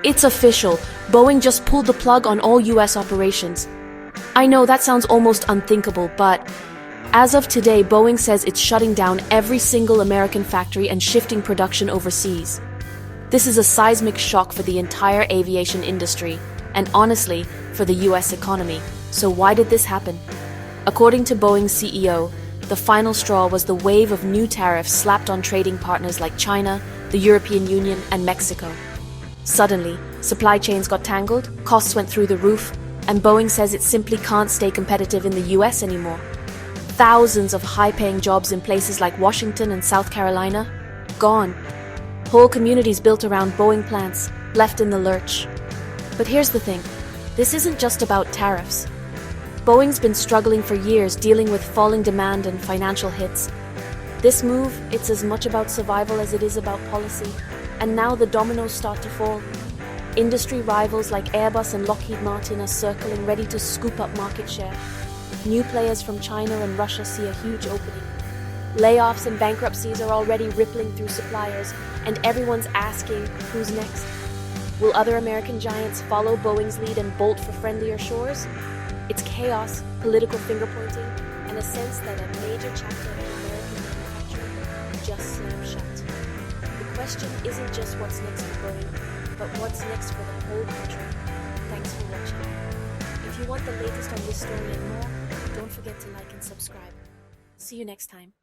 It's official. Boeing just pulled the plug on all US operations. I know that sounds almost unthinkable, but as of today, Boeing says it's shutting down every single American factory and shifting production overseas. This is a seismic shock for the entire aviation industry, and honestly, for the US economy. So why did this happen? According to Boeing's CEO, the final straw was the wave of new tariffs slapped on trading partners like China, the European Union, and Mexico. Suddenly, supply chains got tangled, costs went through the roof, and Boeing says it simply can't stay competitive in the US anymore. Thousands of high-paying jobs in places like Washington and South Carolina, gone. Whole communities built around Boeing plants, left in the lurch. But here's the thing, this isn't just about tariffs. Boeing's been struggling for years dealing with falling demand and financial hits. This move, it's as much about survival as it is about policy. And now the dominoes start to fall. Industry rivals like Airbus and Lockheed Martin are circling, ready to scoop up market share. New players from China and Russia see a huge opening. Layoffs and bankruptcies are already rippling through suppliers, and everyone's asking, who's next? Will other American giants follow Boeing's lead and bolt for friendlier shores? It's chaos, political finger-pointing, and a sense that a major chapter of American manufacturing just slammed shut. The question isn't just what's next for Boeing, but what's next for the whole country. Thanks for watching. If you want the latest on this story and more, don't forget to like and subscribe. See you next time.